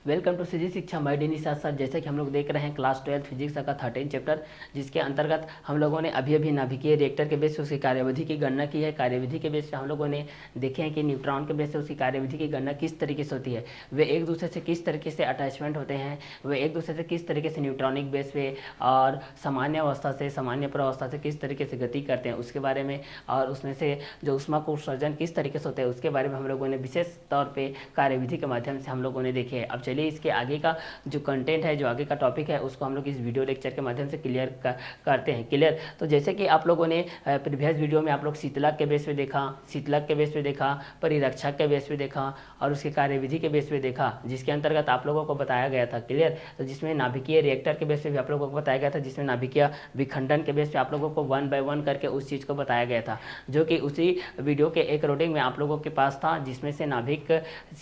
Welcome to CG शिक्षा मैं डेनी साथ जैसे कि हम लोग देख रहे हैं क्लास 12 फिजिक्स का 13 चैप्टर, जिसके अंतर्गत हम लोगों ने अभी नाभिकीय रिएक्टर के बेस से उसकी कार्यविधि की गणना की है। कार्यविधि के बेस पे हम लोगों ने देखे हैं कि न्यूट्रॉन के बेस से उसकी कार्यविधि की गणना किस तरीके से होती है, वे एक दूसरे से किस तरीके से अटैचमेंट होते हैं, वे एक दूसरे से किस तरीके से न्यूट्रॉनिक बेस पे और सामान्य अवस्था से सामान्य प्रावस्था से किस तरीके से गति करते हैं उसके बारे में, और उसमें से जो ऊष्मा को उत्सर्जन किस तरीके से होता है उसके बारे में हम लोगों ने विशेष तौर पर कार्यविधि के माध्यम से हम लोगों ने देखे हैं। अब चलिए इसके आगे का जो कंटेंट है, जो आगे का टॉपिक है, उसको हम लोग इस वीडियो लेक्चर के माध्यम से क्लियर करते हैं। क्लियर, तो जैसे कि आप लोगों ने प्रीवियस वीडियो में आप लोग शीतलक के बेस पे देखा, शीतलक के बेस पे देखा, परिरक्षक के बेस पे देखा और उसकी कार्यविधि के बेस पे देखा, जिसके अंतर्गत आप लोगों को बताया गया था। क्लियर, तो जिसमें नाभिकीय रिएक्टर के बेस पे भी आप लोगों को बताया गया था, जिसमें नाभिकीय विखंडन के बेस पे आप लोगों को 1 बाय 1 करके उस चीज़ को बताया गया था, जो कि उसी वीडियो के एक रिकॉर्डिंग में आप लोगों के पास था, जिसमें से नाभिक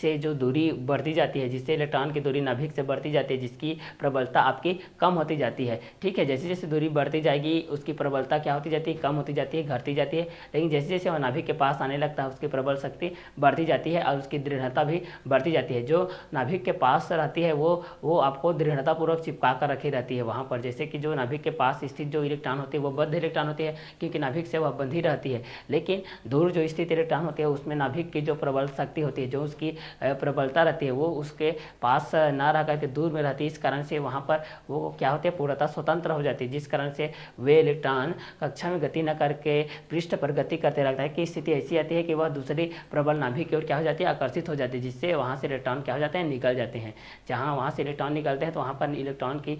से जो दूरी बढ़ती जाती है, जिससे इलेक्ट्रॉन की दूरी नाभिक से बढ़ती जाती है, जिसकी प्रबलता आपकी कम होती जाती है। ठीक है, जैसे जैसे दूरी बढ़ती जाएगी उसकी प्रबलता क्या होती जाती है, कम होती जाती है, घटती जाती है। लेकिन जैसे जैसे वह नाभिक के पास आने लगता है उसकी प्रबल शक्ति बढ़ती जाती है और उसकी दृढ़ता भी बढ़ती जाती है। जो नाभिक के पास रहती है वो आपको दृढ़तापूर्वक चिपका कर रखी रहती है वहाँ पर। जैसे कि जो नाभिक के पास स्थित जो इलेक्ट्रॉन होती है वो बद्ध इलेक्ट्रॉन होती है, क्योंकि नाभिक से वह बंधी रहती है। लेकिन दूर जो स्थित इलेक्ट्रॉन होती है उसमें नाभिक की जो प्रबल शक्ति होती है, जो उसकी प्रबलता रहती है, वो उसके पास ना रह करके दूर में रहती है। इस कारण से वहाँ पर वो क्या होती है, पूर्णतः स्वतंत्र हो जाती है, जिस कारण से वे इलेक्ट्रॉन कक्षा में गति न करके पृष्ठ पर गति करते रहता है कि स्थिति ऐसी आती है कि वह दूसरी प्रबल नाभिक की ओर क्या हो जाती है, आकर्षित हो जाती है, जिससे वहाँ से इलेक्ट्रॉन क्या हो जाते हैं, निकल जाते हैं। जहाँ वहाँ से इलेक्ट्रॉन निकलते हैं तो वहाँ पर इलेक्ट्रॉन की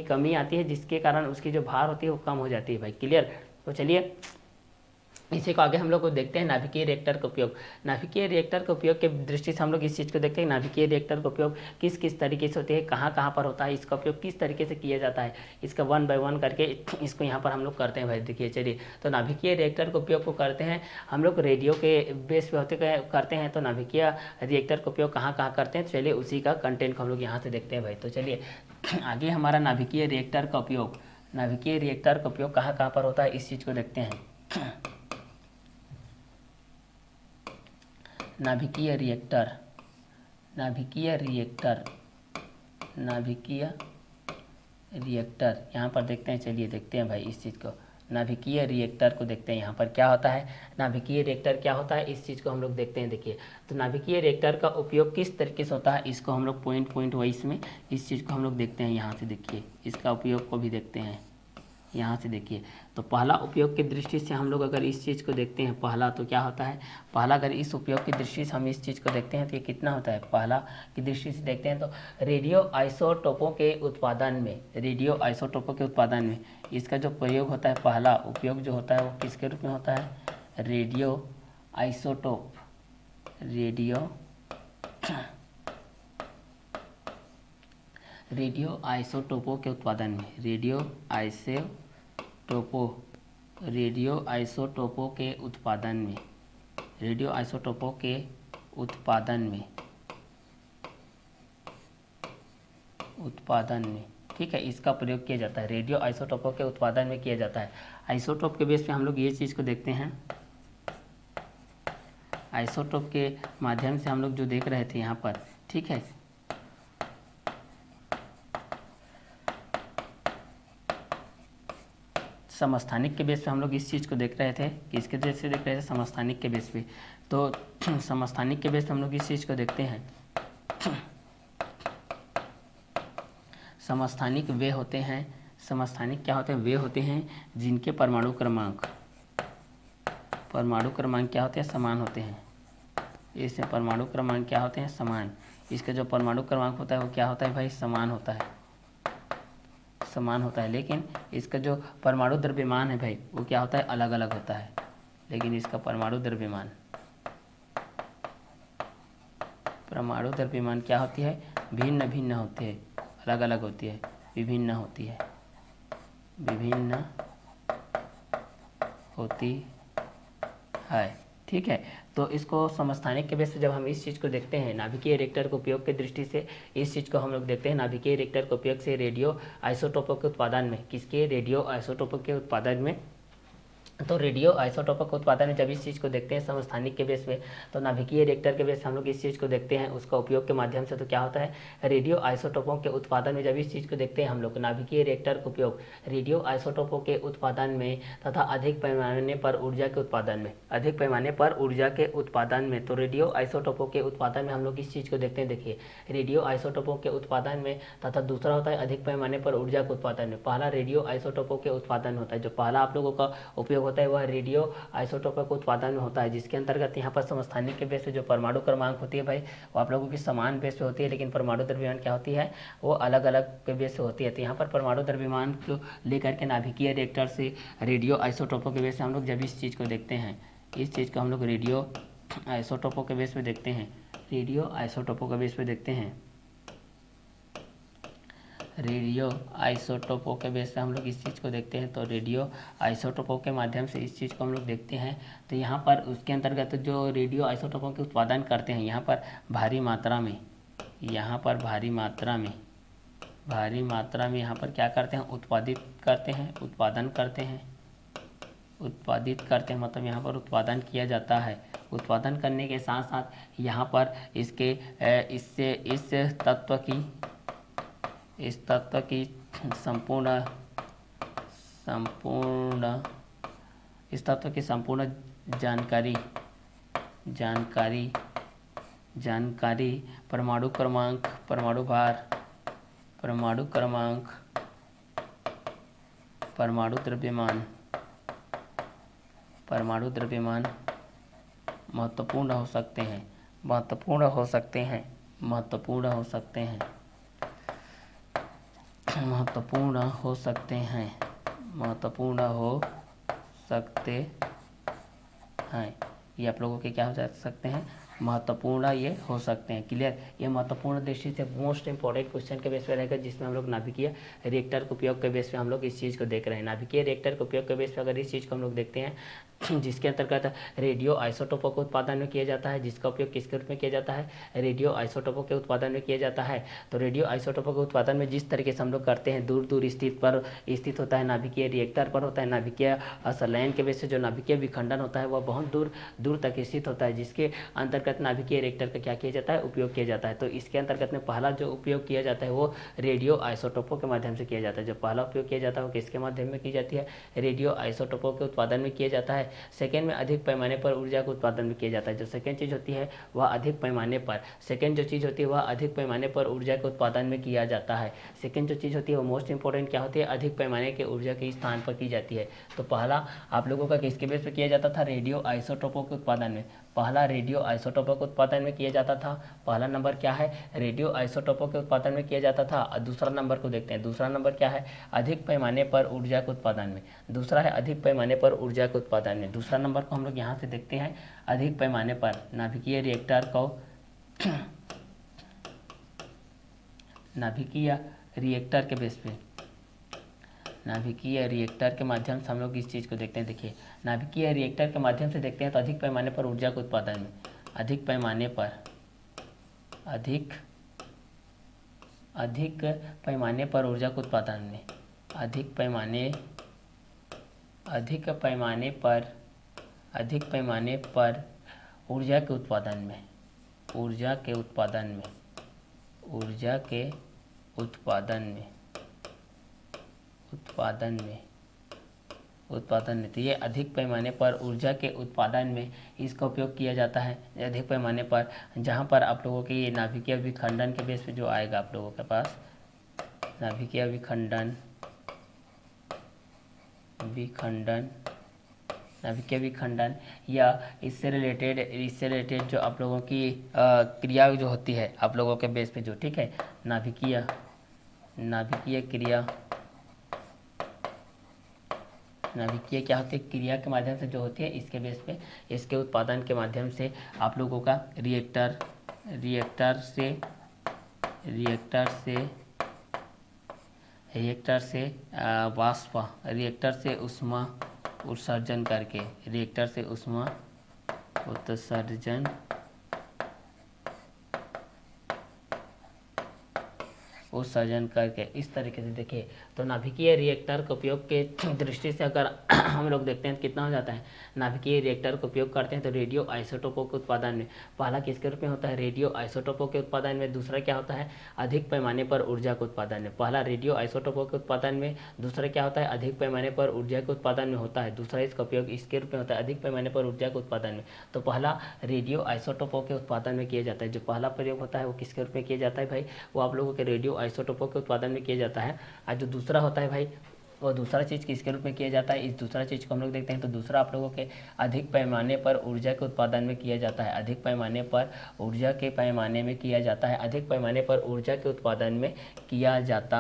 कमी आती है, जिसके कारण उसकी जो भार होती है वो कम हो जाती है भाई। क्लियर, तो चलिए इसी को आगे हम लोग को देखते हैं नाभिकीय रिएक्टर का उपयोग। नाभिकीय रिएक्टर के उपयोग के दृष्टि से हम लोग इस चीज़ को देखते हैं, नाभिकीय रिएक्टर का उपयोग किस किस तरीके से होते हैं, कहाँ कहाँ पर होता है, इसका उपयोग किस तरीके से किया जाता है, इसका 1 बाय 1 करके इसको यहाँ पर हम लोग करते हैं भाई। देखिए चलिए, तो नाभिकीय रिएक्टर का उपयोग को करते हैं हम लोग रेडियो के बेस पे होते करते हैं। तो नाभिकीय रिएक्टर का उपयोग कहाँ कहाँ करते हैं, चलिए उसी का कंटेंट को हम लोग यहाँ से देखते हैं भाई। तो चलिए आगे हमारा नाभिकीय रिएक्टर का उपयोग, नाभिकीय रिएक्टर का उपयोग कहाँ कहाँ पर होता है इस चीज़ को देखते हैं। नाभिकीय रिएक्टर, नाभिकीय रिएक्टर, नाभिकीय रिएक्टर यहाँ पर देखते हैं। चलिए देखते हैं भाई इस चीज़ को, नाभिकीय रिएक्टर को देखते हैं। यहाँ पर क्या होता है, नाभिकीय रिएक्टर क्या होता है इस चीज़ को हम लोग देखते हैं। देखिए, तो नाभिकीय रिएक्टर का उपयोग किस तरीके से होता है इसको हम लोग पॉइंट वाइज में इस चीज़ को हम लोग देखते हैं। यहाँ से देखिए इसका उपयोग को भी देखते हैं। यहाँ से देखिए, तो पहला उपयोग की दृष्टि से हम लोग अगर इस चीज़ को देखते हैं, पहला तो क्या होता है, पहला अगर इस उपयोग की दृष्टि से हम इस चीज़ को देखते हैं तो ये कितना होता है, पहला की दृष्टि से देखते हैं तो रेडियो आइसोटोपों के उत्पादन में, रेडियो आइसोटोपों के उत्पादन में इसका जो प्रयोग होता है, पहला उपयोग जो होता है वो किसके रूप में होता है, रेडियो आइसोटोप, रेडियो आइसोटोपों के उत्पादन में, रेडियो आइसोटोपों के उत्पादन में, रेडियो आइसोटोपों के उत्पादन में, ठीक है, इसका प्रयोग किया जाता है, रेडियो आइसोटोपों के उत्पादन में किया जाता है। आइसोटोप के बेस पे हम लोग ये चीज़ को देखते हैं। आइसोटोप के माध्यम से हम लोग जो देख रहे थे यहाँ पर, ठीक है, समस्थानिक के बेस पे हम लोग इस चीज़ को देख रहे थे, किसके बेस से देख रहे थे, समस्थानिक के बेस पे। तो समस्थानिक के बेस पे हम लोग इस चीज़ को देखते हैं। समस्थानिक वे होते हैं, समस्थानिक क्या होते हैं, वे होते हैं जिनके परमाणु क्रमांक क्या होते हैं, समान होते हैं। इससे परमाणु क्रमांक क्या होते हैं, समान। इसका जो परमाणु क्रमांक होता है वो क्या होता है भाई, समान होता है। लेकिन इसका जो परमाणु द्रव्यमान है भाई वो क्या होता है, अलग अलग होता है। लेकिन इसका परमाणु द्रव्यमान क्या होती है, भिन्न भिन्न होती है, अलग अलग होती है, विभिन्न होती है। ठीक है, तो इसको समस्थानिक के बेस पे जब हम इस चीज़ को देखते हैं, नाभिकीय रिएक्टर के उपयोग के दृष्टि से इस चीज़ को हम लोग देखते हैं। नाभिकीय रिएक्टर के उपयोग से रेडियो आइसोटोपों के उत्पादन में, किसके, रेडियो आइसोटोपों के उत्पादन में तो रेडियो आइसोटोपक उत्पादन में जब इस चीज़ को देखते हैं समस्थानिक के बेस पे, तो नाभिकीय रिएक्टर के बेस पे हम लोग इस चीज़ को देखते हैं उसका उपयोग के माध्यम से। तो क्या होता है, रेडियो आइसोटोपों के उत्पादन में जब इस चीज़ को देखते हैं हम लोग नाभिकीय रिएक्टर का उपयोग रेडियो आइसोटोपों के उत्पादन में तथा अधिक पैमाने पर ऊर्जा के उत्पादन में, अधिक पैमाने पर ऊर्जा के उत्पादन में। तो रेडियो आइसोटोपों के उत्पादन में हम लोग इस चीज़ को देखते हैं। देखिए, रेडियो आइसोटोपों के उत्पादन में तथा दूसरा होता है अधिक पैमाने पर ऊर्जा के उत्पादन में। पहला रेडियो आइसोटोपों के उत्पादन होता है, जो पहला आप लोगों का उपयोग होता है वह रेडियो आइसोटोपक उत्पादन में होता है, जिसके अंतर्गत यहाँ पर समस्थानिक के बेस पे जो परमाणु क्रमांक होती है भाई वो आप लोगों की समान बेस पे होती है, लेकिन परमाणु द्रव्यमान क्या होती है वो अलग अलग पे बेस पे होती है। तो यहाँ पर परमाणु द्रव्यमान को लेकर के नाभिकीय रिएक्टर से रेडियो आइसोटोपों के बेस पे हम लोग जब इस चीज़ को देखते हैं, इस चीज़ को हम लोग रेडियो आइसोटोपों के बेस पे देखते हैं, रेडियो आइसोटोपों के बेस पे देखते हैं, रेडियो आइसोटोपों के बेस पे हम लोग इस चीज़ को देखते हैं। तो रेडियो आइसोटोपों के माध्यम से इस चीज़ को हम लोग देखते हैं। तो यहाँ पर उसके अंतर्गत जो रेडियो आइसोटोपों के उत्पादन करते हैं यहाँ पर भारी मात्रा में, यहाँ पर भारी मात्रा में यहाँ पर क्या करते हैं, उत्पादित करते हैं, उत्पादन करते हैं, उत्पादित करते हैं, मतलब यहाँ पर उत्पादन किया जाता है। उत्पादन करने के साथ साथ यहाँ पर इसके इससे इस तत्व की संपूर्ण जानकारी परमाणु क्रमांक, परमाणु भार, परमाणु क्रमांक, परमाणु द्रव्यमान महत्वपूर्ण हो सकते हैं, महत्वपूर्ण हो सकते हैं, महत्वपूर्ण हो सकते हैं, महत्वपूर्ण हो सकते हैं, महत्वपूर्ण हो सकते हैं। ये आप लोगों के क्या हो सकते हैं, महत्वपूर्ण ये हो सकते हैं। क्लियर, ये महत्वपूर्ण दृष्टि से मोस्ट इंपॉर्टेंट क्वेश्चन के बेस पे रहेगा, जिसमें हम लोग नाभिकीय रिएक्टर के उपयोग के बेस पे हम लोग इस चीज़ को देख रहे हैं। नाभिकीय रिएक्टर के उपयोग के बेस पे अगर इस चीज़ को हम लोग देखते हैं जिसके अंतर्गत रेडियो आइसोटोपों के उत्पादन में किया जाता है, जिसका उपयोग किसके रूप में किया जाता है, रेडियो आइसोटोपों के उत्पादन में किया जाता है। तो रेडियो आइसोटोपों के उत्पादन में जिस तरीके से हम लोग करते हैं, दूर दूर स्थित होता है, नाभिकीय रिएक्टर पर होता है, नाभिकीय संलयन के बेस से जो नाभिकीय विखंडन होता है वह बहुत दूर दूर तक स्थित होता है, जिसके अंतर्गत नाभिकीय रिएक्टर का क्या किया जाता है, उपयोग किया जाता है। तो इसके अंतर्गत में पहला जो उपयोग किया जाता है वो रेडियो आइसोटोपों के माध्यम से किया जाता है। जो पहला उपयोग किया जाता है वो किसके माध्यम में की जाती है, रेडियो आइसोटोपों के उत्पादन में किया जाता है। सेकेंड में अधिक पैमाने पर ऊर्जा के उत्पादन में किया जाता है। जो सेकेंड चीज़ होती है वह अधिक पैमाने पर, सेकेंड जो चीज़ होती है वह अधिक पैमाने पर ऊर्जा के उत्पादन में किया जाता है। सेकेंड जो चीज़ होती है वो मोस्ट इंपॉर्टेंट क्या होती है, अधिक पैमाने के ऊर्जा के स्थान पर की जाती है। तो पहला आप लोगों का किसके बेस पर किया जाता था, रेडियो आइसोटोपों के उत्पादन में, पहला रेडियो आइसोटोपों के उत्पादन में किया जाता था। पहला नंबर क्या है, रेडियो आइसोटोपों के उत्पादन में किया जाता था। और दूसरा नंबर को देखते हैं, दूसरा नंबर क्या है, अधिक पैमाने पर ऊर्जा के उत्पादन में। दूसरा है अधिक पैमाने पर ऊर्जा के उत्पादन में। दूसरा नंबर को हम लोग यहाँ से देखते हैं, अधिक पैमाने पर नाभिकीय रिएक्टर को नाभिकीय रिएक्टर के बेस पे, नाभिकीय रिएक्टर के माध्यम से हम लोग इस चीज़ को देखते हैं। देखिए, नाभिकीय रिएक्टर के माध्यम से देखते हैं तो अधिक पैमाने पर ऊर्जा के उत्पादन में, अधिक पैमाने पर, अधिक पैमाने पर ऊर्जा के उत्पादन में, अधिक पैमाने पर ऊर्जा के उत्पादन में, ऊर्जा के उत्पादन में, ऊर्जा के उत्पादन में, उत्पादन में। तो ये अधिक पैमाने पर ऊर्जा के उत्पादन में इसका उपयोग किया जाता है। अधिक पैमाने पर, जहाँ पर आप लोगों के ये नाभिकीय विखंडन के बेस पे जो आएगा आप लोगों के पास, नाभिकीय विखंडन या इससे रिलेटेड जो आप लोगों की क्रिया जो होती है आप लोगों के बेस पे जो, ठीक है, नाभिकीय क्या होती है, क्रिया के माध्यम से जो होती है, इसके बेस पे, इसके उत्पादन के माध्यम से आप लोगों का रिएक्टर से ऊष्मा उत्सर्जन करके, रिएक्टर से ऊष्मा उत्सर्जन उत्सर्जन करके। इस तरीके से देखिए, तो नाभिकीय रिएक्टर के उपयोग के दृष्टि से अगर हम लोग देखते हैं तो कितना हो जाता है, नाभिकीय रिएक्टर का उपयोग करते हैं तो रेडियो आइसोटोपों के उत्पादन में पहला किसके रूप में होता है, रेडियो आइसोटोपों के उत्पादन में। दूसरा क्या होता है, अधिक पैमाने पर ऊर्जा के उत्पादन में। पहला रेडियो आइसोटोपों के उत्पादन में, दूसरा क्या होता है, अधिक पैमाने पर ऊर्जा के उत्पादन में होता है। दूसरा इसका उपयोग इसके रूप में होता है, अधिक पैमाने पर ऊर्जा के उत्पादन में। तो पहला रेडियो आइसोटोपों के उत्पादन में किया जाता है। जो पहला प्रयोग होता है वो किसके रूप में किया जाता है भाई, वो आप लोगों के रेडियो आइसोटोपों के उत्पादन में किया जाता है। और जो दूसरा होता है भाई, वो दूसरा चीज़ किसके रूप में किया जाता है, इस दूसरा चीज़ को हम लोग देखते हैं तो दूसरा आप लोगों के अधिक पैमाने पर ऊर्जा के उत्पादन में किया जाता है। अधिक पैमाने पर ऊर्जा के पैमाने में किया जाता है, अधिक पैमाने पर ऊर्जा के उत्पादन में किया जाता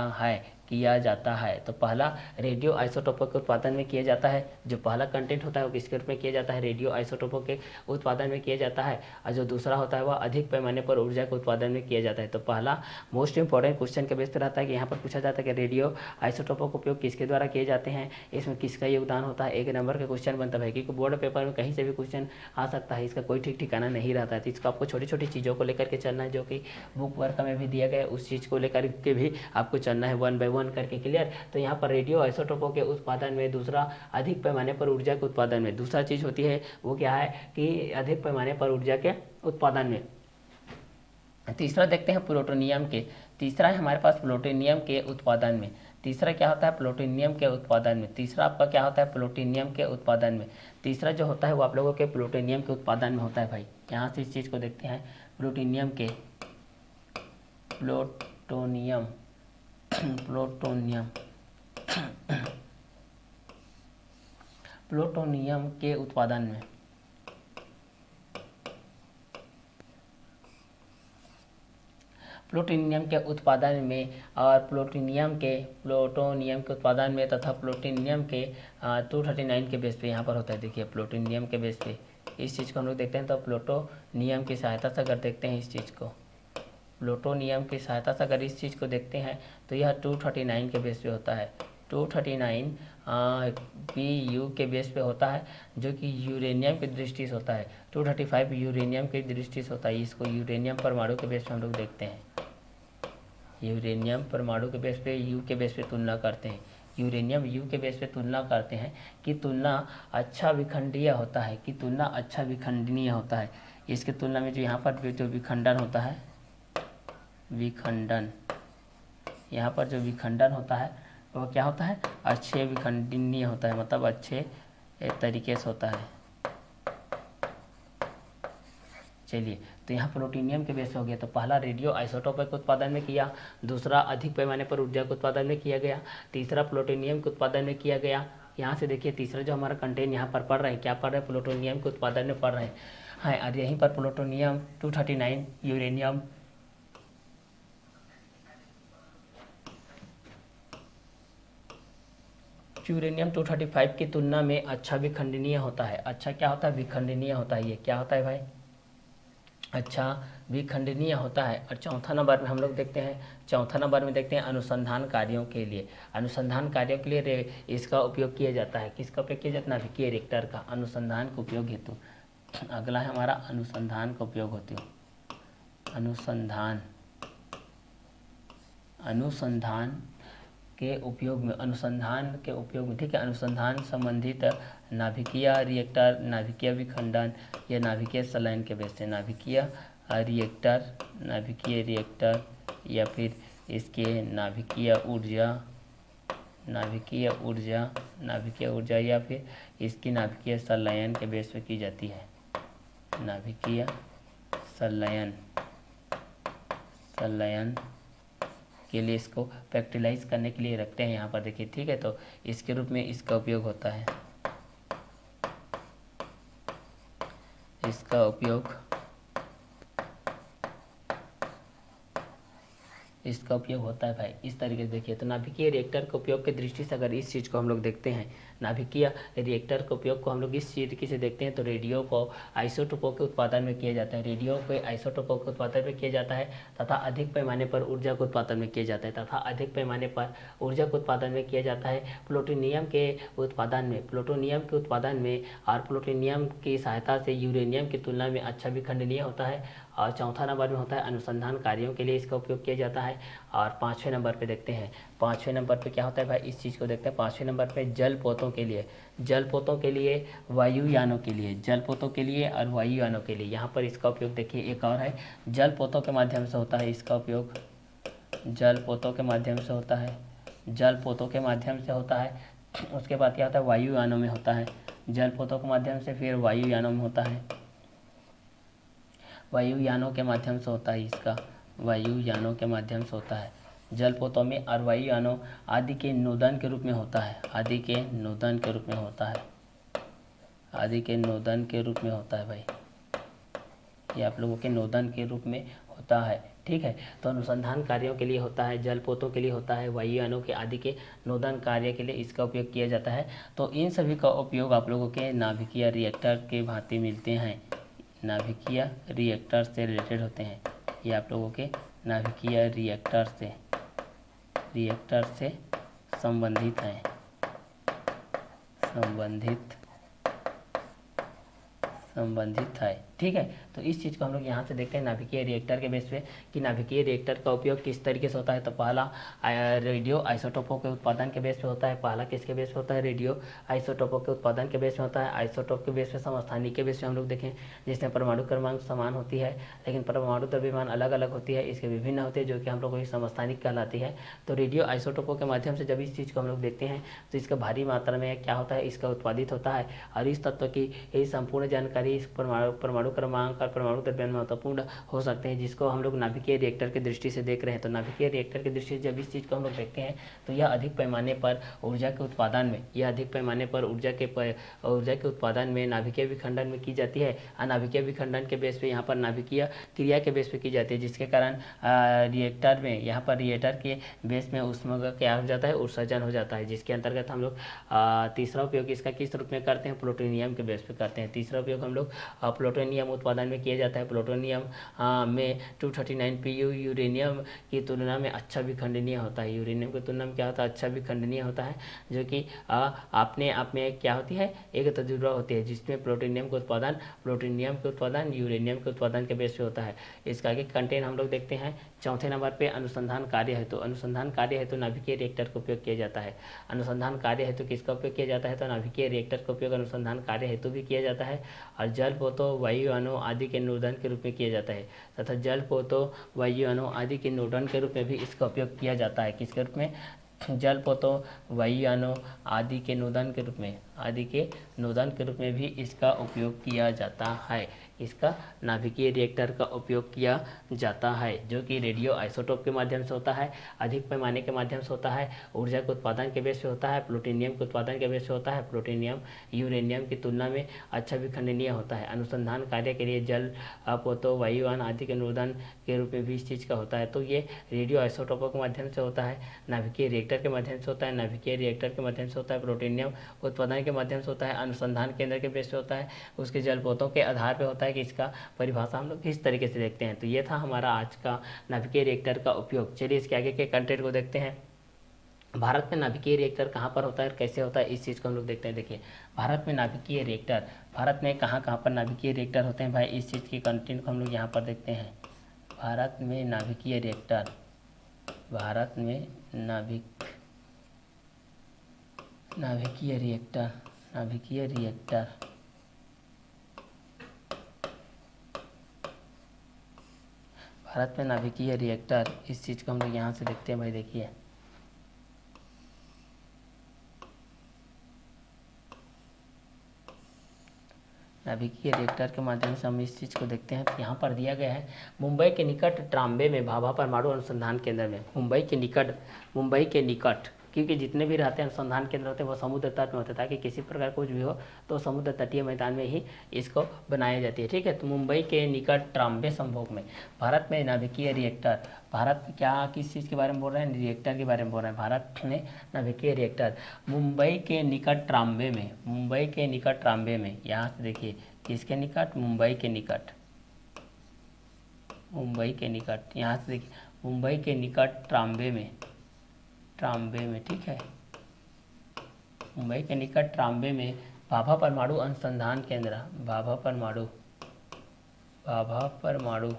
है। तो पहला रेडियो आइसोटोपों के उत्पादन में किया जाता है। जो पहला कंटेंट होता है वो किसके रूप में किया जाता है, रेडियो आइसोटोपों के उत्पादन में किया जाता है। और जो दूसरा होता है वह अधिक पैमाने पर ऊर्जा के उत्पादन में किया जाता है। तो पहला मोस्ट इंपॉर्टेंट क्वेश्चन के बेस पर रहता है कि यहाँ पर पूछा जाता है कि रेडियो आइसोटोपों का उपयोग किसके द्वारा किए जाते हैं, इसमें किसका योगदान होता है। 1 नंबर का क्वेश्चन बनता है क्योंकि बोर्ड पेपर में कहीं से भी क्वेश्चन आ सकता है, इसका कोई ठीक ठिकाना नहीं रहता है। तो इसको आपको छोटी छोटी चीज़ों को लेकर के चलना है, जो कि बुक वर्क में भी दिया गया है, उस चीज़ को लेकर के भी आपको चलना है 1 बाय 1 करके। क्लियर। तो यहाँ पर रेडियो आइसोटोपों के उत्पादन में, दूसरा अधिक पैमाने पर ऊर्जा के उत्पादन में, दूसरा चीज़ होती है वो क्या है कि अधिक पैमाने पर ऊर्जा के उत्पादन में। तीसरा देखते हैं प्लूटोनियम के, तीसरा है हमारे पास प्लूटोनियम के उत्पादन में। तीसरा क्या होता है, प्लूटोनियम के उत्पादन में। तीसरा आपका क्या होता है, प्लूटोनियम के उत्पादन में। तीसरा जो होता है वो आप लोगों के प्लूटोनियम के उत्पादन में होता है भाई। यहाँ से इस चीज़ को देखते हैं, प्लूटोनियम के प्लूटोनियम प्लूटोनियम के उत्पादन में। प्लूटोनियम के उत्पादन में और प्लूटोनियम के उत्पादन में तथा प्लूटोनियम के 239 के बेस पे यहाँ पर होता है। देखिए प्लूटोनियम के बेस पे इस चीज़ को हम लोग देखते हैं। तो प्लूटोनियम की सहायता से अगर देखते हैं इस चीज़ को, प्लूटोनियम की सहायता से अगर इस चीज़ को देखते हैं तो यह 239 के बेस पे होता है। 239 Pu के बेस पे होता है, जो कि यूरेनियम की दृष्टि से होता है। 235 यूरेनियम की दृष्टि से होता है। इसको यूरेनियम परमाणु के बेस पे हम लोग देखते हैं। यूरेनियम परमाणु के बेस पे यू के बेस पे तुलना करते हैं। यूरेनियम यू के बेस पे तुलना करते हैं कि तुलना अच्छा विखंडनीय होता है, कि तुलना अच्छा विखंडनीय होता है। इसके तुलना में जो यहाँ पर जो विखंडन होता है, विखंडन, यहाँ पर जो विखंडन होता है वो क्या होता है, अच्छे विखंडनीय होता है, मतलब अच्छे तरीके से होता है। चलिए, तो यहाँ प्लूटोनियम के बेस हो गया। तो पहला रेडियो आइसोटोप के उत्पादन में किया, दूसरा अधिक पैमाने पर ऊर्जा के उत्पादन में किया गया, तीसरा प्लूटोनियम के उत्पादन में किया गया। यहाँ से देखिए तीसरा जो हमारा कंटेंट यहाँ पर पढ़ रहे हैं, क्या पढ़ रहे हैं, प्लूटोनियम के उत्पादन में पढ़ रहे हैं। और यहीं पर प्लूटोनियम 239 यूरेनियम यूरेनियम 235 की तुलना में अच्छा विखंडनीय होता है। अच्छा क्या होता है, विखंडनीय होता है। ये क्या होता है भाई, अच्छा विखंडनीय होता है। और चौथा नंबर में हम लोग देखते हैं, चौथा नंबर में देखते हैं अनुसंधान कार्यों के लिए। अनुसंधान कार्यों के लिए इसका उपयोग किया जाता है। किसका उपयोग किया जाता है, नाभिकीय रिएक्टर का, अनुसंधान का उपयोग हेतु। अगला है हमारा अनुसंधान का उपयोग हेतु। अनुसंधान के उपयोग में, ठीक है। अनुसंधान संबंधित नाभिकीय रिएक्टर, नाभिकीय विखंडन या नाभिकीय संलयन के बेस से, नाभिकीय रिएक्टर या फिर इसके नाभिकीय ऊर्जा या फिर इसकी नाभिकीय संलयन के बेस पे की जाती है। नाभिकीय संलयन के लिए इसको प्रैक्टिलाइज करने के लिए रखते हैं यहाँ पर, देखिए, ठीक है। तो इसके रूप में इसका उपयोग होता है, इसका उपयोग होता है भाई। इस तरीके से देखिए, तो नाभिकीय रिएक्टर के उपयोग की दृष्टि से अगर इस चीज़ को हम लोग देखते हैं, नाभिकीय रिएक्टर के उपयोग को हम लोग इस तरीके से देखते हैं। तो रेडियो को आइसोटोपों के उत्पादन में किया जाता है, रेडियो के आइसोटोपों के उत्पादन में किया जाता है तथा अधिक पैमाने पर ऊर्जा के उत्पादन में किया जाता है, तथा अधिक पैमाने पर ऊर्जा के उत्पादन में किया जाता है प्लूटोनियम के उत्पादन में, प्लूटोनियम के उत्पादन में। और प्लूटोनियम की सहायता से यूरेनियम की तुलना में अच्छा विखंडनीय होता है। और चौथा नंबर में होता है अनुसंधान कार्यों के लिए इसका उपयोग किया जाता है। और पाँचवें नंबर पे देखते हैं, पाँचवें नंबर पे क्या होता है भाई, इस चीज़ को देखते हैं। पाँचवें नंबर पे जलपोतों के लिए, जलपोतों के लिए, वायुयानों के लिए, जलपोतों के लिए और वायुयानों के लिए यहाँ पर इसका उपयोग देखिए। एक और है, जलपोतों के माध्यम से होता है इसका उपयोग, जलपोतों के माध्यम से होता है, जलपोतों के माध्यम से होता है। उसके बाद क्या होता है, वायुयानों में होता है, जलपोतों के माध्यम से, फिर वायुयानों में होता है, वायुयानों के माध्यम से होता है इसका, वायुयानों के माध्यम से होता है जलपोतों में। और वायुयानों आदि के नोदन के रूप में होता है, आदि के नोदन के रूप में होता है, आदि के नोदन के रूप में होता है भाई, ये आप लोगों के नोदन के रूप में होता है। ठीक है, तो अनुसंधान कार्यों के लिए होता है, जलपोतों के लिए होता है, वायुयानों के आदि के नोदन कार्य के लिए इसका उपयोग किया जाता है। तो इन सभी का उपयोग आप लोगों के नाभिकीय रिएक्टर के भांति मिलते हैं, नाभिकीय रिएक्टर से रिलेटेड होते हैं। ये आप लोगों के नाभिकीय रिएक्टर से संबंधित हैं, संबंधित है। ठीक है, तो इस चीज़ को हम लोग यहाँ से देखते हैं नाभिकीय रिएक्टर के बेस पे कि नाभिकीय रिएक्टर का उपयोग किस तरीके से होता है। तो पहला रेडियो आइसोटोपों के उत्पादन के बेस पे होता है, पहला किसके बेस पे होता है, रेडियो आइसोटोपों के उत्पादन के बेस पे होता है। आइसोटोप के बेस पे समस्थानिक के बेस पे हम लोग देखें, जिसमें परमाणु क्रमांक समान होती है लेकिन परमाणु द्रव्यमान अलग अलग होती है, इसके विभिन्न होते हैं, जो कि हम लोग को समस्थानिक कहलाती है। तो रेडियो आइसोटोपों के माध्यम से जब इस चीज़ को हम लोग देखते हैं तो इसका भारी मात्रा में क्या होता है, इसका उत्पादित होता है। और इस तत्व की ये संपूर्ण जानकारी इस परमाणु क्रमांक और परमाणु द्रव्यमान महत्वपूर्ण हो सकते हैं, जिसको हम लोग नाभिकीय रिएक्टर की दृष्टि से देख रहे हैं। तो नाभिकीय रिएक्टर की दृष्टि से जब इस चीज़ को हम लोग देखते हैं तो यह अधिक पैमाने पर ऊर्जा के उत्पादन में, यह अधिक पैमाने पर ऊर्जा के उत्पादन में नाभिकीय विखंडन में की जाती है। नाभिकीय विखंडन के बेस पे यहाँ पर नाभिकीय क्रिया के बेस पे की जाती है, जिसके कारण रिएक्टर में, यहाँ पर रिएक्टर के बेस में ऊष्मा का क्या हो जाता है, उत्सर्जन हो जाता है, जिसके अंतर्गत हम लोग तीसरा उपयोग इसका किस रूप में करते हैं, प्लूटोनियम के बेस पे करते हैं। तीसरा उपयोग हम लोग प्लूटोनियम उत्पादन में किया जाता है। प्लूटोनियम में 239 Pu यूरेनियम की तुलना में अच्छा विखंडनीय होता है, यूरेनियम की तुलना में क्या होता है, अच्छा विखंडनीय होता है, जो कि अपने आप में क्या होती है, एक तजुर्बा होती है, जिसमें प्लूटोनियम के उत्पादन यूरेनियम के उत्पादन के बेस पे होता है। इसका आगे कंटेंट हम लोग देखते हैं। चौथे नंबर पे अनुसंधान कार्य हेतु, अनुसंधान कार्य हेतु नाभिकीय रिएक्टर का उपयोग किया जाता है। अनुसंधान कार्य हेतु किसका उपयोग किया जाता है, तो नाभिकीय रिएक्टर का उपयोग अनुसंधान कार्य हेतु भी किया जाता है। और जलपोतों, वायुयानों आदि के नोदन के रूप में किया जाता है, तथा जलपोतों, वायुयानों आदि के नोदन के रूप में भी इसका उपयोग किया जाता है। किसके रूप में, जलपोतों, वायुयानों आदि के नोदन के रूप में, आदि के नोदन के रूप में भी इसका उपयोग किया जाता है। इसका नाभिकीय रिएक्टर का उपयोग किया जाता है, जो कि रेडियो आइसोटोप के माध्यम से होता है, अधिक पैमाने के माध्यम से होता है, ऊर्जा के उत्पादन के बेस पे होता है, प्लूटोनियम के उत्पादन के बेस पे होता है। प्लूटोनियम यूरेनियम की तुलना में अच्छा विखंडनीय होता है। अनुसंधान कार्य के लिए जल पोतों, वायुयान आदि के नोदन के रूप में भी इस चीज़ का होता है। तो ये रेडियो आइसोटोपों के माध्यम से होता है, नाभिकीय रिएक्टर के माध्यम से होता है, नाभिकीय रिएक्टर के माध्यम से होता है, प्लूटोनियम उत्पादन के माध्यम से होता है, अनुसंधान केंद्र के बेस पे होता है, उसके जलपोतों के आधार पर होता है कि इसका परिभाषा हम लोग किस तरीके से देखते हैं। तो ये था हमारा आज का नाभिकीय रिएक्टर का उपयोग। चलिए इसके आगे के कंटेंट को देखते हैं। भारत में नाभिकीय रिएक्टर कहाँ पर होता है और कैसे होता है, इस चीज़ को हम लोग देखते हैं। देखिए, भारत में नाभिकीय रिएक्टर, भारत में कहाँ कहाँ पर नाभिकीय रिएक्टर होते हैं भाई, इस चीज़ के कंटेंट को हम लोग यहाँ पर देखते हैं। भारत में नाभिकीय रिएक्टर, भारत में नाभिकीय रिएक्टर, नाभिकीय रिएक्टर भारत में नाभिकीय रिएक्टर, इस चीज़ को हम लोग यहाँ से देखते हैं भाई। देखिए, नाभिकीय रिएक्टर के माध्यम से हम इस चीज़ को देखते हैं। तो यहाँ पर दिया गया है, मुंबई के निकट ट्राम्बे में भाभा परमाणु अनुसंधान केंद्र में, मुंबई के निकट क्योंकि जितने भी रहते हैं अनुसंधान केंद्र होते हैं वो समुद्र तट में होते हैं, ताकि किसी प्रकार कुछ भी हो तो समुद्र तटीय मैदान में ही इसको बनाई जाती है। ठीक है, तो मुंबई के निकट ट्राम्बे संभोग में भारत में नाभिकीय रिएक्टर, भारत क्या किस चीज़ के बारे में बोल रहे हैं, रिएक्टर के बारे में बोल रहे हैं, भारत में नाभिकीय रिएक्टर मुंबई के निकट ट्राम्बे में, मुंबई के निकट ट्राम्बे में, यहाँ से देखिए किसके निकट, मुंबई के निकट, मुंबई के निकट, यहाँ से देखिए मुंबई के निकट ट्राम्बे में, ट्राम्बे में, ठीक है, मुंबई के निकट ट्राम्बे में भाभा परमाणु अनुसंधान केंद्र, भाभा परमाणु, भाभा परमाणु,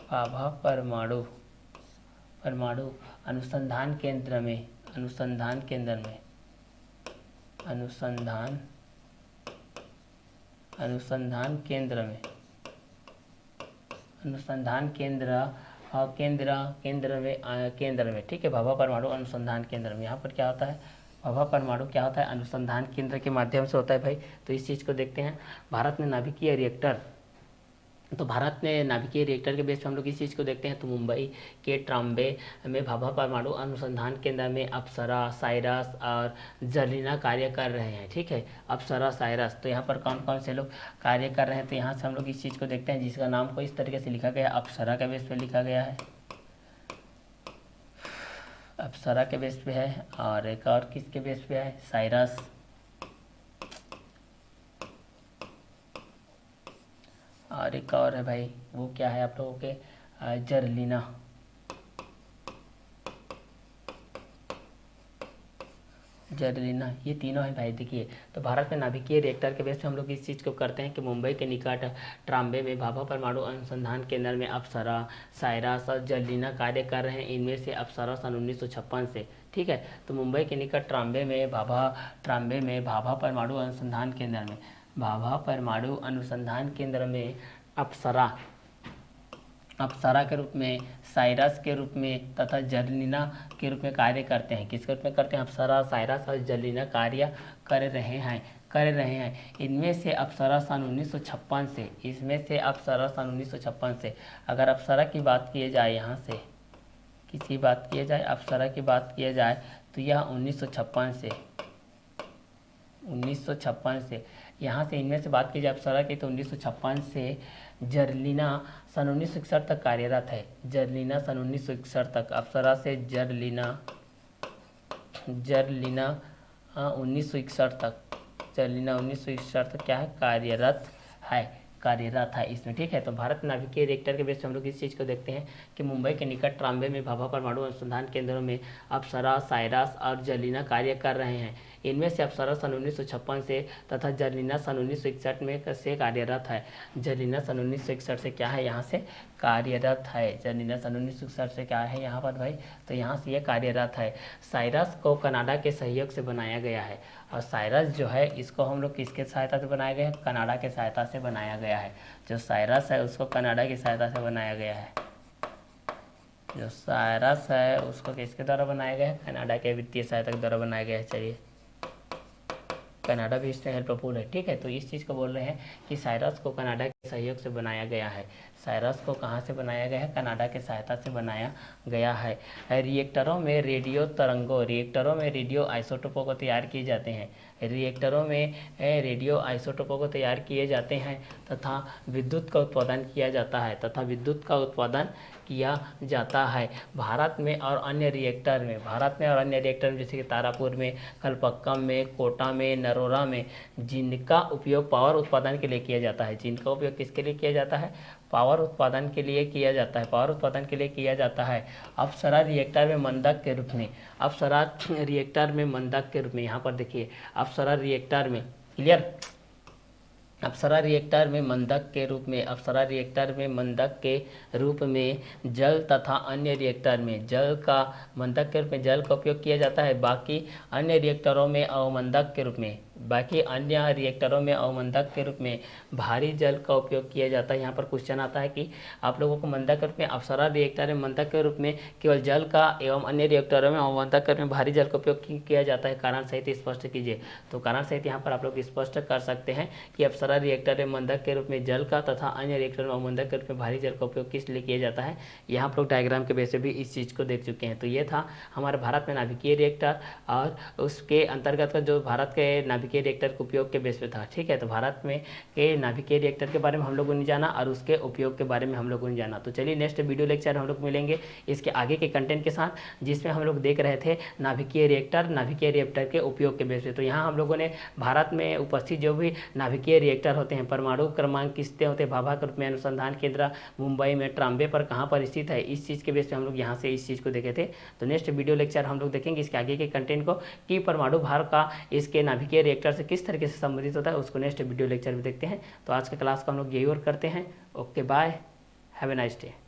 भाभा परमाणु, परमाणु अनुसंधान केंद्र में, अनुसंधान केंद्र में, अनुसंधान, अनुसंधान केंद्र में, अनुसंधान केंद्र केंद्र में, ठीक है, भाभा परमाणु अनुसंधान केंद्र में। यहाँ पर क्या होता है, भाभा परमाणु क्या होता है, अनुसंधान केंद्र के माध्यम से होता है भाई। तो इस चीज़ को देखते हैं। भारत में नाभिकीय रिएक्टर, तो भारत में नाभिकीय रिएक्टर के बेस पे हम लोग इस चीज़ को देखते हैं। तो मुंबई के ट्राम्बे में भाभा परमाणु अनुसंधान केंद्र में अप्सरा, साइरस और जर्लिना कार्य कर रहे हैं। ठीक है, अप्सरा, साइरस, तो यहाँ पर कौन कौन से लोग कार्य कर रहे हैं, तो यहाँ से हम लोग इस चीज़ को देखते हैं, जिसका नाम को इस तरीके से लिखा गया, अप्सरा के बेस पे लिखा गया है, अप्सरा के बेस पे है, और एक और किसके बेस पे है, साइरस, और एक और है भाई, वो क्या है आप लोगों के, जर्लिना, जर्लिना, ये तीनों है भाई। देखिए, तो भारत में नाभिकीय रिएक्टर के बेस पे हम लोग इस चीज़ को करते हैं कि मुंबई के निकट ट्राम्बे में भाभा परमाणु अनुसंधान केंद्र में अप्सरा, साइरस और जर्लिना कार्य कर रहे हैं। इनमें से अप्सरा सन 1956 से, ठीक है, तो मुंबई के निकट ट्राम्बे में भाभा परमाणु अनुसंधान केंद्र में, भाभा परमाणु अनुसंधान केंद्र में अप्सरा, अप्सरा के रूप में, साइरस के रूप में तथा जर्लिना के रूप में कार्य करते हैं। किसके रूप में करते हैं, अप्सरा, साइरस और जर्लिना कार्य कर रहे हैं। इनमें से अप्सरा सन 1956 से, इसमें से अप्सरा सन 1956 से, अगर अप्सरा की बात की जाए, यहाँ से किसी बात की जाए, अप्सरा की बात की जाए, तो यह 1956 से, 1956 से, यहाँ से इनमें से बात की जाए अप्सरा की, तो 1956 से जर्लिना सन 1961 तक कार्यरत है। जर्लिना सन 1961 तक, अप्सरा से जर्लिना 1961 तक, जर्लिना 1961 तक क्या है, कार्यरत है इसमें। ठीक है, तो भारत नाभिकीय रिएक्टर के बेस पे हम लोग इस चीज़ को देखते हैं कि मुंबई के निकट ट्राम्बे में भाभा परमाणु अनुसंधान केंद्रों में अप्सरा, साइरस और जर्लिना कार्य कर रहे हैं। इनमें से अप्सरा सन 1956 से तथा जर्लिना सन 1961 में से कार्यरत है। जर्लिना सन 1961 से क्या है, यहाँ से कार्यरत है। जर्लिना सन 1961 से क्या है यहाँ पर भाई, तो यहाँ से ये कार्यरत है। साइरस को कनाडा के सहयोग से बनाया गया है, और साइरस जो है इसको हम लोग किसके सहायता से बनाया गया है, कनाडा के सहायता से बनाया गया है। जो साइरस है उसको कनाडा की सहायता से बनाया गया है। जो साइरस है उसको किसके द्वारा बनाया गया है, कनाडा के वित्तीय सहायता के द्वारा बनाया गया है। चलिए, कनाडा भी इसमें हेल्पफुल है। ठीक है, तो इस चीज़ को बोल रहे हैं कि साइरस को कनाडा के सहयोग से बनाया गया है। साइरस को कहाँ से बनाया गया है, कनाडा के सहायता से बनाया गया है। रिएक्टरों में रेडियो तरंगों, रिएक्टरों में रेडियो आइसोटोपों को तैयार किए जाते हैं। रिएक्टरों में रेडियो आइसोटोपों को तैयार किए जाते हैं तथा विद्युत का उत्पादन किया जाता है, भारत में और अन्य रिएक्टर में, जैसे कि तारापुर में, कलपक्कम में, कोटा में, नरोरा में, जिनका उपयोग पावर उत्पादन के लिए किया जाता है। जिनका उपयोग किसके लिए किया जाता है, पावर उत्पादन के लिए किया जाता है। अप्सरा रिएक्टर में मंदक के रूप में, यहाँ पर देखिए, अप्सरा रिएक्टर में, क्लियर, अप्सरा रिएक्टर में मंदक के रूप में जल तथा अन्य रिएक्टर में जल का उपयोग किया जाता है। बाकी अन्य रिएक्टरों में अवमंदक के रूप में, बाकी अन्य रिएक्टरों में अवमंदक के रूप में भारी जल का उपयोग किया जाता है। यहाँ पर क्वेश्चन आता है कि आप लोगों को मंदक के रूप में अप्सरा रिएक्टर में मंदक के रूप में केवल जल का एवं अन्य रिएक्टरों में अवमंदक के रूप में भारी जल का उपयोग किया जाता है, कारण सहित स्पष्ट कीजिए। तो कारण सहित यहाँ पर आप लोग स्पष्ट कर सकते हैं कि अप्सरा रिएक्टर में मंदक के रूप में जल का तथा अन्य रिएक्टर में अवमंदक के रूप में भारी जल का उपयोग किस लिए किया जाता है। यहाँ पर लोग डायग्राम के बेस से भी इस चीज़ को देख चुके हैं। तो ये था हमारे भारत में नाभिकीय रिएक्टर और उसके अंतर्गत का जो भारत के नाभिकीय रिएक्टर के उपयोग के बेस पे था। ठीक है, तो भारत में के नाभिकीय रिएक्टर के बारे में हम लोगों ने जाना और उसके उपयोग के बारे में हम लोगों ने जाना। तो चलिए नेक्स्ट वीडियो लेक्चर हम लोग मिलेंगे इसके आगे के कंटेंट के साथ, जिसमें हम लोग देख रहे थे नाभिकीय रिएक्टर के उपयोग के बेस पे। तो यहाँ हम लोगों ने भारत में उपस्थित जो भी नाभिकीय रिएक्टर होते हैं, परमाणु क्रमांक किसते होते हैं, भाभा के रूप में अनुसंधान केंद्र मुंबई में ट्राम्बे पर कहाँ पर स्थित है, इस चीज़ के बेस पे हम लोग यहाँ से इस चीज़ को देखे थे। तो नेक्स्ट वीडियो लेक्चर हम लोग देखेंगे इसके आगे के कंटेंट को कि परमाणु भार का इसके नाभिकीय रिएक्टर से किस तरीके से संबंधित होता है, उसको नेक्स्ट वीडियो लेक्चर में देखते हैं। तो आज के क्लास को हम लोग यही और करते हैं। Okay bye, have a nice day.